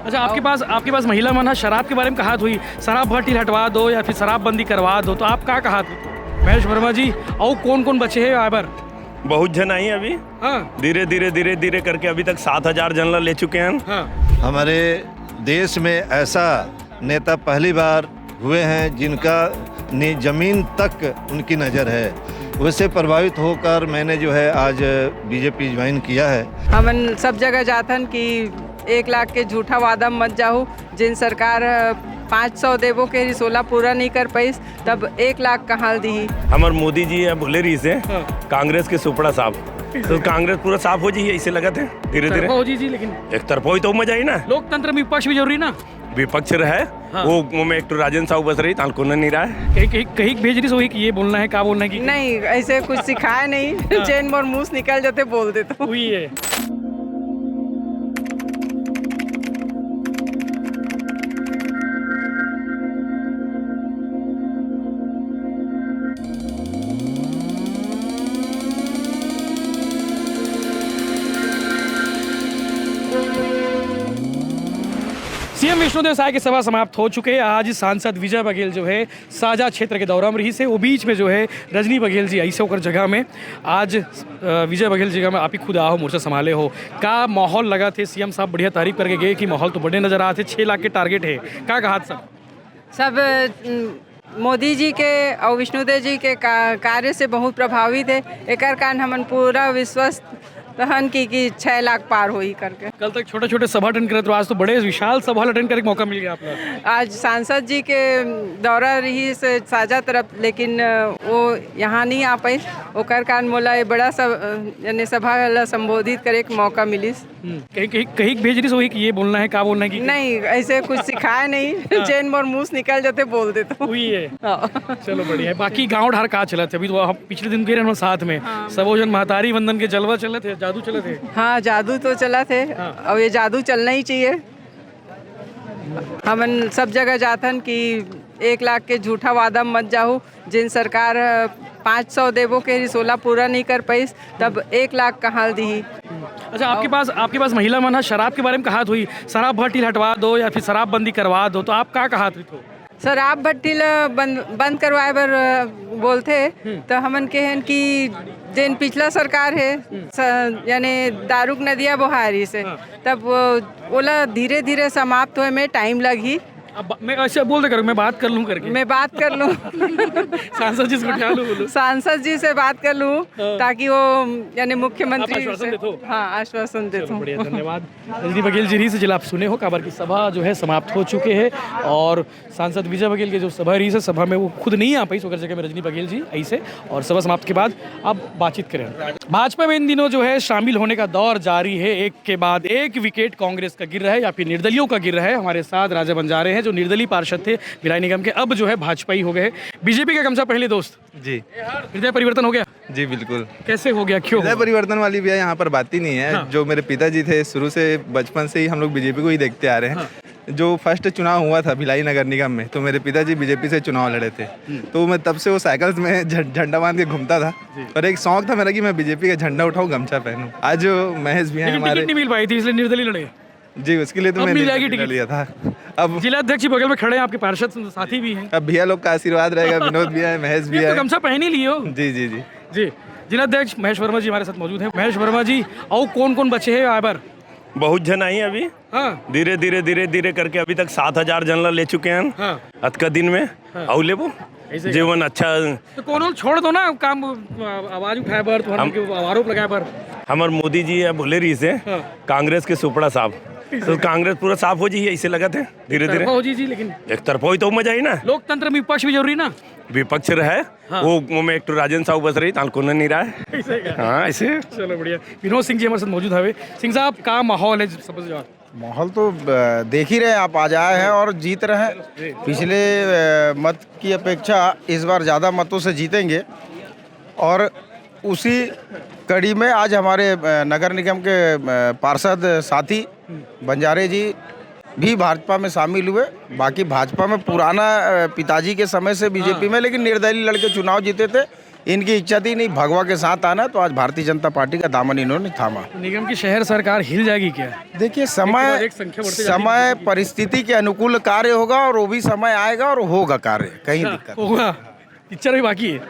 अच्छा, आपके पास महिला मन शराब के बारे में कहा हुई, शराब भट्टी हटवा दो या फिर शराबबंदी करवा दो, तो आप क्या कहा महेश वर्मा जी? और कौन कौन बचे हैं आबर? बहुत जन आई अभी। हाँ, धीरे करके अभी तक 7,000 जन ले चुके हैं। हाँ। हमारे देश में ऐसा नेता पहली बार हुए हैं जिनका जमीन तक उनकी नज़र है। उससे प्रभावित होकर मैंने जो है आज बीजेपी ज्वाइन किया है। हमन सब जगह जाथन कि 1 लाख के झूठा वादा मत जाहू। जिन सरकार 500 देवो के रिसोला पूरा नहीं कर पाई, तब 1 लाख कहाँ दी। हमारे मोदी जी अब बोले रही से कांग्रेस के सुपड़ा साहब, तो कांग्रेस पूरा साफ हो जी, ऐसे लगा थे धीरे हो जी लेकिन एक तरफ हो तो मजा आई ना। लोकतंत्र में विपक्ष भी जरूरी ना। विपक्ष रहे वो में एक तो राजन साहू बस रही ताल को नहीं रहा है। कहीं भेज रही सोई कि ये बोलना है, क्या बोलना है कि नहीं, ऐसे कुछ सिखाया नहीं। चैन मोर मुंह से निकल जाते बोल देते हुई है। सीएम विष्णुदेव साय की सभा समाप्त हो चुके हैं। आज सांसद विजय बघेल जो है साझा क्षेत्र के दौरा में रही से, वो बीच में जो है रजनी बघेल जी ऐसे होकर जगह में आज विजय बघेल जगह में आप ही खुद आओ मोर्चा संभाले हो, का माहौल लगा थे? सीएम साहब बढ़िया तारीफ करके गए कि माहौल तो बड़े नजर आते, 6 लाख के टारगेट है, क्या कहा सब मोदी जी के और विष्णुदेव जी के कार्य से बहुत प्रभावित है। एक कारण हमन पूरा विश्वास रहन कि 6 लाख पार हो ही करके। कल तक छोटे छोटे सभा अटेंड करे, तो आज तो बड़े विशाल सभा अटेंड करने का मौका मिल गया आपको। आज सांसद जी के दौरा रही से साझा तरफ, लेकिन वो यहाँ नहीं आ पाई। ओकर कारण मोला ये बड़ा यानी सभा ला संबोधित करे के मौका मिलिस। कहीं भेज रही सोई कि ये बोलना है, क्या बोलना है कि नहीं, ऐसे कुछ सिखाया नहीं। चैन मोर मुंह से निकल जाते बोल देते हुई है। चलो बढ़िया है। बाकी गाँव ढार कहाँ चला थे? अभी तो हम पिछले दिन गए रहे साथ में, सबोजन महतारी वंदन के जलवा चले थे, जादू चले थे। हाँ, जादू तो चला थे। और ये जादू चलना ही चाहिए। हमन सब जगह जाथन कि 1 लाख के झूठा वादा मत जाहू। जिन सरकार 500 देवो के रिसोला पूरा नहीं कर पाई, तब 1 लाख कहाँ दी। अच्छा, आपके पास महिला मन शराब के बारे में कहा हुई, शराब भट्टी हटवा दो या फिर शराबबंदी करवा दो, तो आप क्या कहा थी? शराब भट्टी बंद करवाए बर बोलते, तो हमन कहन कि जिन पिछला सरकार है यानी दारू नदिया बोहारी से, तब ओला धीरे धीरे समाप्त होए में टाइम लगी। अब मैं ऐसे बोल दे कर, मैं बात कर लूँ करके, मैं बात कर लूँ। सांसद जी से बिठा लूँ, बोलो सांसद जी से बात कर लूँ ताकि वो यानी मुख्यमंत्री आश्वासन देते हो। हाँ, आश्वासन देते हो। बढ़िया, धन्यवाद। रजनी बघेल जी से जिला आप सुने हो, काबर की सभा जो है समाप्त हो चुके हैं और सांसद विजय बघेल की जो सभा रही है, सभा में वो खुद नहीं आ पाई, सोकर जगह में रजनी बघेल जी ऐसे, और सभा समाप्त के बाद अब बातचीत करें। भाजपा में इन दिनों जो है शामिल होने का दौर जारी है। एक के बाद एक विकेट कांग्रेस का गिर रहा है या फिर निर्दलियों का गिर रहा है। हमारे साथ राजा बंजारे हैं जो निर्दलीय पार्षद थे भिलाई निगम के, अब जो है भाजपा ही हो गए। बीजेपी का गमछा पहले दोस्त जी, हृदय परिवर्तन हो गया जी बिल्कुल। कैसे हो गया, क्यों? हृदय परिवर्तन वाली भी यहाँ पर बात ही नहीं है। हाँ। जो मेरे पिताजी थे, शुरू से बचपन से ही हम लोग बीजेपी को ही देखते आ रहे हैं। जो फर्स्ट चुनाव हुआ था भिलाई नगर निगम में, तो मेरे पिताजी बीजेपी से चुनाव लड़े थे, तो मैं तब से वो साइकिल्स में झंडा बांध के घूमता था और एक शौक था मेरा कि मैं बीजेपी का झंडा उठाऊं, गमछा पहनूं। आज महेश भी हैं हमारे, नहीं मिल पाई थी इसलिए निर्दलीय लड़े जी, उसके लिए तो मैंने लिया था। अब जिला अध्यक्ष बगल में खड़े हैं, आपके पार्षद साथी भी हैं। अब भैया लोग का आशीर्वाद रहेगा, विनोद भी है, महेश भी है। गमछा पहन ही लियो। जी जी जी जी। जिला अध्यक्ष महेश वर्मा जी हमारे साथ मौजूद हैं। महेश वर्मा जी, और कौन कौन बचे हैं आबर? बहुत जन आई अभी। हाँ, धीरे करके अभी तक 7,000 जन ले चुके हैं। हाँ, अत का दिन में और ले वो जीवन अच्छा। तो कौन छोड़ दो ना काम, आवाज उठाए बर, तो आरोप लगाए बर। हमारे मोदी जी बोले रही से कांग्रेस के सुपड़ा साहब, तो कांग्रेस पूरा साफ हो जी, ऐसे लगा थे धीरे हो जी लेकिन एक तरफ हो तो मजा आई ना। लोकतंत्र में विपक्ष भी जरूरी ना। विपक्ष रहे वो में एक तो राजन साहू बस रही ताल को नहीं रहा है। हाँ, ऐसे। चलो बढ़िया। विनोद सिंह जी हमारे साथ मौजूद है। सिंह साहब, का माहौल है? समझ जाओ, माहौल तो देख ही रहे आप, आज आए हैं और जीत रहे हैं। पिछले मत की अपेक्षा इस बार ज़्यादा मतों से जीतेंगे और उसी कड़ी में आज हमारे नगर निगम के पार्षद साथी बंजारे जी भी भाजपा में शामिल हुए। बाकी भाजपा में पुराना पिताजी के समय से बीजेपी में, लेकिन निर्दलीय लड़के चुनाव जीते थे इनकी इच्छा थी नहीं भगवा के साथ आना, तो आज भारतीय जनता पार्टी का दामन इन्होंने थामा। निगम की शहर सरकार हिल जाएगी क्या? देखिए एक संख्या बढ़ते जाती समय परिस्थिति के अनुकूल कार्य होगा और वो भी समय आएगा और होगा कार्य, कहीं दिक्कत नहीं। होगा, पिक्चर भी बाकी है।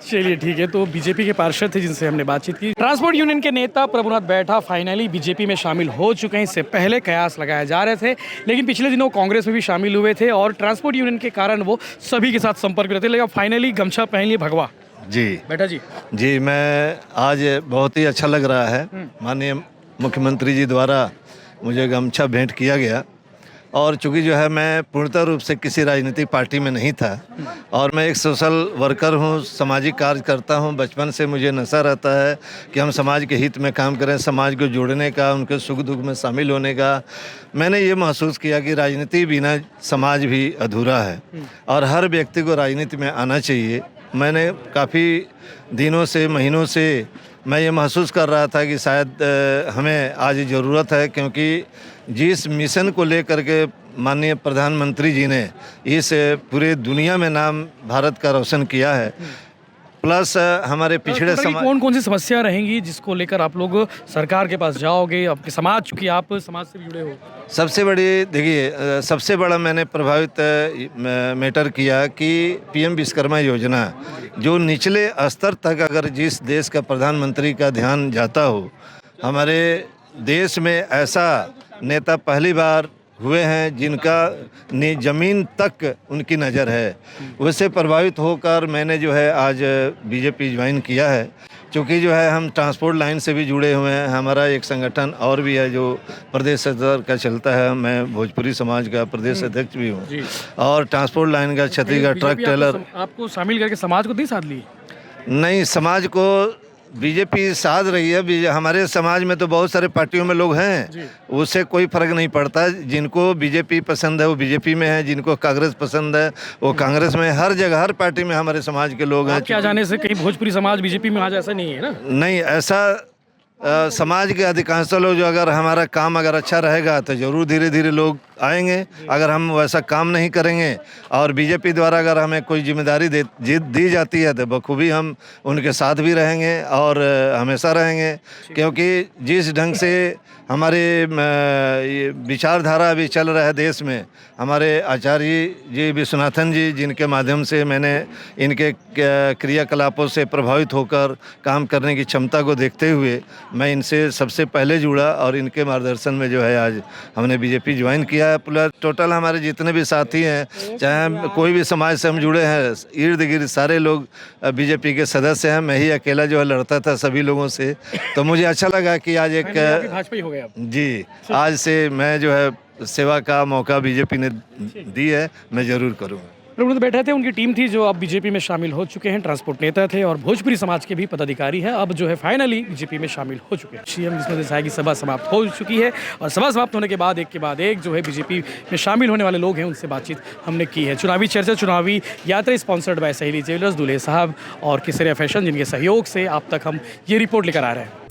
चलिए ठीक है, तो बीजेपी के पार्षद थे जिनसे हमने बातचीत की। ट्रांसपोर्ट यूनियन के नेता प्रभुनाथ बैठा फाइनली बीजेपी में शामिल हो चुके हैं। इससे पहले कयास लगाए जा रहे थे, लेकिन पिछले दिनों कांग्रेस में भी शामिल हुए थे और ट्रांसपोर्ट यूनियन के कारण वो सभी के साथ संपर्क में रहते, लेकिन फाइनली गमछा पहन लिए भगवा। जी बैठा जी, जी, मैं आज बहुत ही अच्छा लग रहा है, माननीय मुख्यमंत्री जी द्वारा मुझे गमछा भेंट किया गया। और चूँकि जो है मैं पूर्णतः रूप से किसी राजनीतिक पार्टी में नहीं था और मैं एक सोशल वर्कर हूँ, सामाजिक कार्य करता हूँ। बचपन से मुझे नशा रहता है कि हम समाज के हित में काम करें, समाज को जोड़ने का, उनके सुख दुख में शामिल होने का। मैंने ये महसूस किया कि राजनीति बिना समाज भी अधूरा है और हर व्यक्ति को राजनीति में आना चाहिए। मैंने काफ़ी दिनों से, महीनों से मैं ये महसूस कर रहा था कि शायद हमें आज ज़रूरत है, क्योंकि जिस मिशन को लेकर के माननीय प्रधानमंत्री जी ने इस पूरे दुनिया में नाम भारत का रोशन किया है, प्लस हमारे पिछड़े समाज। कौन कौन सी समस्या रहेंगी जिसको लेकर आप लोग सरकार के पास जाओगे? आपके समाज, चूँकि आप समाज से जुड़े हो। सबसे बड़ी देखिए, सबसे बड़ा मैंने प्रभावित मैटर किया कि पीएम विश्वकर्मा योजना जो निचले स्तर तक अगर जिस देश का प्रधानमंत्री का ध्यान जाता हो, हमारे देश में ऐसा नेता पहली बार हुए हैं जिनका ज़मीन तक उनकी नज़र है। उससे प्रभावित होकर मैंने जो है आज बीजेपी ज्वाइन किया है। क्योंकि जो है हम ट्रांसपोर्ट लाइन से भी जुड़े हुए हैं, हमारा एक संगठन और भी है जो प्रदेश स्तर का चलता है। मैं भोजपुरी समाज का प्रदेश अध्यक्ष भी हूँ और ट्रांसपोर्ट लाइन का छत्तीसगढ़ ट्रक ट्रेलर। आपको शामिल करके समाज को दी साथ ली? नहीं, समाज को बीजेपी साथ रही है। हमारे समाज में तो बहुत सारे पार्टियों में लोग हैं, उससे कोई फर्क नहीं पड़ता। जिनको बीजेपी पसंद है वो बीजेपी में है, जिनको कांग्रेस पसंद है वो कांग्रेस में। हर जगह, हर पार्टी में हमारे समाज के लोग हैं। क्या जाने से कहीं भोजपुरी समाज बीजेपी में आ जाए, ऐसा नहीं है ना? नहीं, ऐसा समाज के अधिकांश लोग जो, अगर हमारा काम अगर अच्छा रहेगा तो ज़रूर धीरे धीरे लोग आएंगे। अगर हम वैसा काम नहीं करेंगे और बीजेपी द्वारा अगर हमें कोई जिम्मेदारी दी जाती है तो बखूबी हम उनके साथ भी रहेंगे और हमेशा रहेंगे। क्योंकि जिस ढंग से हमारे विचारधारा अभी चल रहा है देश में, हमारे आचार्य जी विश्वनाथन जी, जिनके माध्यम से मैंने इनके क्रियाकलापों से प्रभावित होकर काम करने की क्षमता को देखते हुए मैं इनसे सबसे पहले जुड़ा और इनके मार्गदर्शन में जो है आज हमने बीजेपी ज्वाइन किया है। प्लस टोटल हमारे जितने भी साथी हैं, चाहे हम कोई भी समाज से हम जुड़े हैं, इर्द गिर्द सारे लोग बीजेपी के सदस्य हैं। मैं ही अकेला जो है लड़ता था सभी लोगों से, तो मुझे अच्छा लगा कि आज एक भाजपा ही हो गया जी, आज से मैं जो है सेवा का मौका बीजेपी ने दी है, मैं ज़रूर करूँगा। प्रभुनाथ बैठे थे, उनकी टीम थी जो अब बीजेपी में शामिल हो चुके हैं। ट्रांसपोर्ट नेता थे और भोजपुरी समाज के भी पदाधिकारी हैं, अब जो है फाइनली बीजेपी में शामिल हो चुके हैं। सीएम विष्णुदेव की सभा समाप्त हो चुकी है और सभा समाप्त होने के बाद एक के बाद एक जो है बीजेपी में शामिल होने वाले लोग हैं उनसे बातचीत हमने की है। चुनावी चर्चा, चुनावी यात्रा स्पॉन्सर्ड बाय सहेली ज्वेलर्स, दूल्हे साहब और केसरिया फैशन, जिनके सहयोग से आप तक हम ये रिपोर्ट लेकर आ रहे हैं।